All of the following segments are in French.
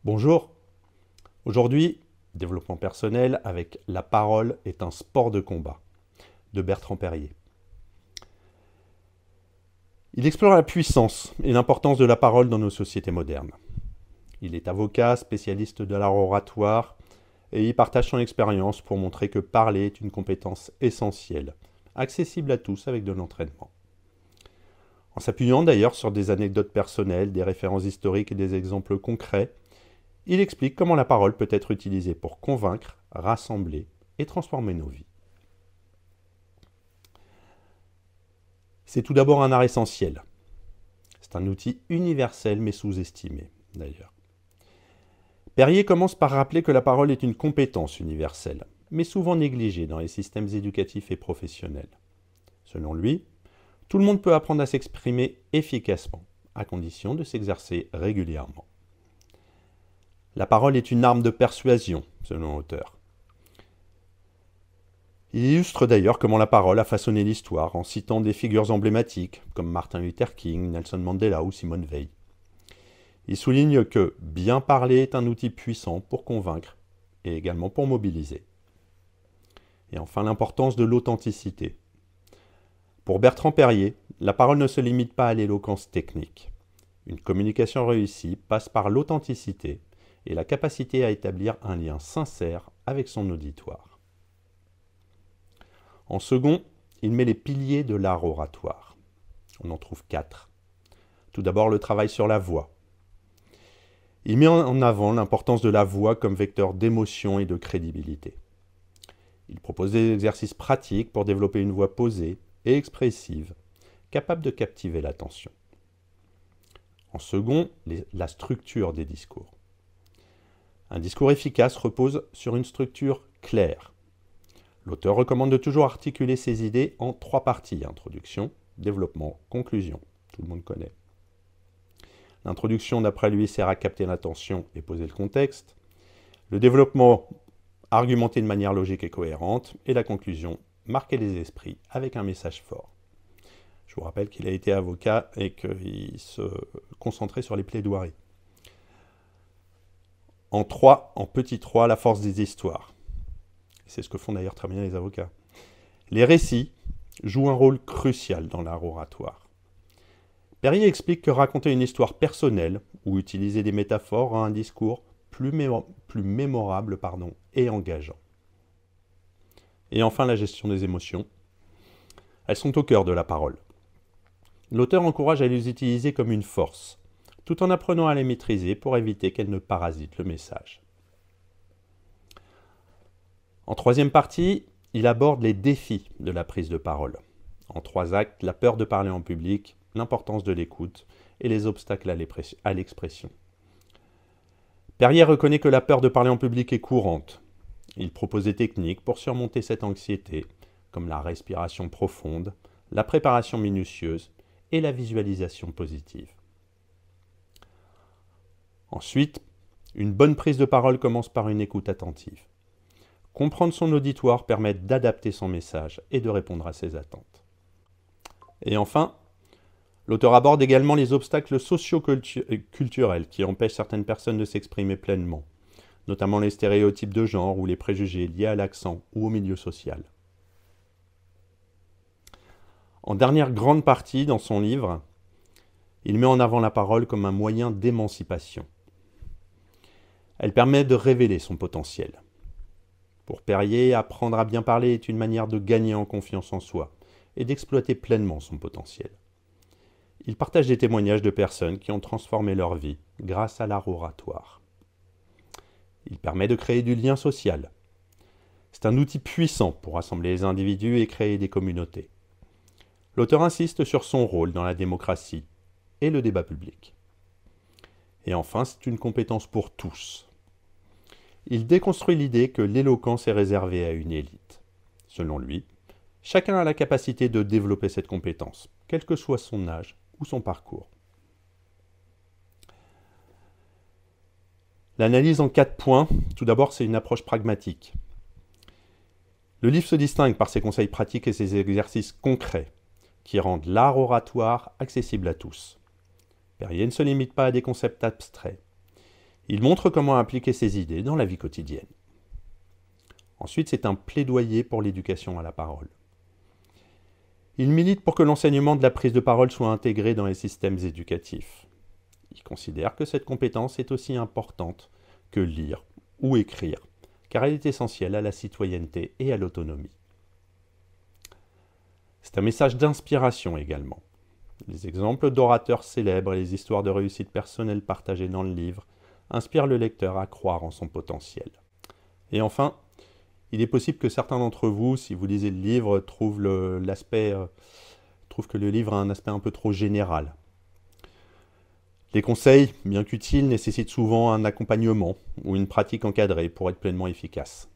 Bonjour, aujourd'hui, développement personnel avec La parole est un sport de combat de Bertrand Perrier. Il explore la puissance et l'importance de la parole dans nos sociétés modernes. Il est avocat, spécialiste de l'art oratoire et il partage son expérience pour montrer que parler est une compétence essentielle, accessible à tous avec de l'entraînement. En s'appuyant d'ailleurs sur des anecdotes personnelles, des références historiques et des exemples concrets, il explique comment la parole peut être utilisée pour convaincre, rassembler et transformer nos vies. C'est tout d'abord un art essentiel. C'est un outil universel mais sous-estimé, d'ailleurs. Perrier commence par rappeler que la parole est une compétence universelle, mais souvent négligée dans les systèmes éducatifs et professionnels. Selon lui, tout le monde peut apprendre à s'exprimer efficacement, à condition de s'exercer régulièrement. La parole est une arme de persuasion, selon l'auteur. Il illustre d'ailleurs comment la parole a façonné l'histoire en citant des figures emblématiques comme Martin Luther King, Nelson Mandela ou Simone Veil. Il souligne que bien parler est un outil puissant pour convaincre et également pour mobiliser. Et enfin, l'importance de l'authenticité. Pour Bertrand Perrier, la parole ne se limite pas à l'éloquence technique. Une communication réussie passe par l'authenticité et la capacité à établir un lien sincère avec son auditoire. En second, il met les piliers de l'art oratoire. On en trouve 4. Tout d'abord, le travail sur la voix. Il met en avant l'importance de la voix comme vecteur d'émotion et de crédibilité. Il propose des exercices pratiques pour développer une voix posée et expressive, capable de captiver l'attention. En second, la structure des discours. Un discours efficace repose sur une structure claire. L'auteur recommande de toujours articuler ses idées en 3 parties: introduction, développement, conclusion. Tout le monde connaît. L'introduction, d'après lui, sert à capter l'attention et poser le contexte. Le développement, argumenter de manière logique et cohérente. Et la conclusion, marquer les esprits avec un message fort. Je vous rappelle qu'il a été avocat et qu'il se concentrait sur les plaidoiries. En petit 3, la force des histoires. C'est ce que font d'ailleurs très bien les avocats. Les récits jouent un rôle crucial dans l'art oratoire. Perrier explique que raconter une histoire personnelle ou utiliser des métaphores rend un discours plus mémorable et engageant. Et enfin, la gestion des émotions. Elles sont au cœur de la parole. L'auteur encourage à les utiliser comme une force, tout en apprenant à les maîtriser pour éviter qu'elles ne parasitent le message. En troisième partie, il aborde les défis de la prise de parole. En 3 actes, la peur de parler en public, l'importance de l'écoute et les obstacles à l'expression. Perrier reconnaît que la peur de parler en public est courante. Il propose des techniques pour surmonter cette anxiété, comme la respiration profonde, la préparation minutieuse et la visualisation positive. Ensuite, une bonne prise de parole commence par une écoute attentive. Comprendre son auditoire permet d'adapter son message et de répondre à ses attentes. Et enfin, l'auteur aborde également les obstacles socio-culturels qui empêchent certaines personnes de s'exprimer pleinement, notamment les stéréotypes de genre ou les préjugés liés à l'accent ou au milieu social. En dernière grande partie dans son livre, il met en avant la parole comme un moyen d'émancipation. Elle permet de révéler son potentiel. Pour Perrier, apprendre à bien parler est une manière de gagner en confiance en soi et d'exploiter pleinement son potentiel. Il partage des témoignages de personnes qui ont transformé leur vie grâce à l'art oratoire. Il permet de créer du lien social. C'est un outil puissant pour rassembler les individus et créer des communautés. L'auteur insiste sur son rôle dans la démocratie et le débat public. Et enfin, c'est une compétence pour tous. Il déconstruit l'idée que l'éloquence est réservée à une élite. Selon lui, chacun a la capacité de développer cette compétence, quel que soit son âge ou son parcours. L'analyse en 4 points, tout d'abord, c'est une approche pragmatique. Le livre se distingue par ses conseils pratiques et ses exercices concrets, qui rendent l'art oratoire accessible à tous. Perrier ne se limite pas à des concepts abstraits. Il montre comment appliquer ses idées dans la vie quotidienne. Ensuite, c'est un plaidoyer pour l'éducation à la parole. Il milite pour que l'enseignement de la prise de parole soit intégré dans les systèmes éducatifs. Il considère que cette compétence est aussi importante que lire ou écrire, car elle est essentielle à la citoyenneté et à l'autonomie. C'est un message d'inspiration également. Les exemples d'orateurs célèbres et les histoires de réussite personnelle partagées dans le livre inspirent le lecteur à croire en son potentiel. Et enfin, il est possible que certains d'entre vous, si vous lisez le livre, trouvent que le livre a un aspect un peu trop général. Les conseils, bien qu'utiles, nécessitent souvent un accompagnement ou une pratique encadrée pour être pleinement efficaces.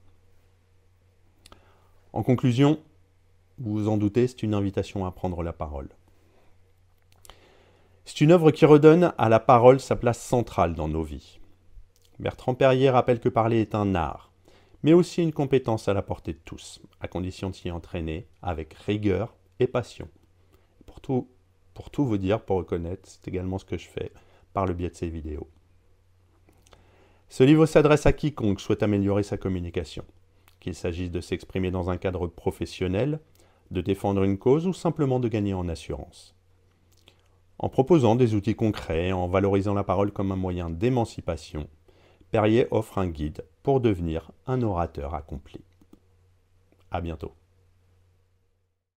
En conclusion, vous vous en doutez, c'est une invitation à prendre la parole. C'est une œuvre qui redonne à la parole sa place centrale dans nos vies. Bertrand Perrier rappelle que parler est un art, mais aussi une compétence à la portée de tous, à condition de s'y entraîner avec rigueur et passion. Pour tout vous dire, pour reconnaître, c'est également ce que je fais par le biais de ces vidéos. Ce livre s'adresse à quiconque souhaite améliorer sa communication, qu'il s'agisse de s'exprimer dans un cadre professionnel, de défendre une cause ou simplement de gagner en assurance. En proposant des outils concrets, en valorisant la parole comme un moyen d'émancipation, Perrier offre un guide pour devenir un orateur accompli. À bientôt.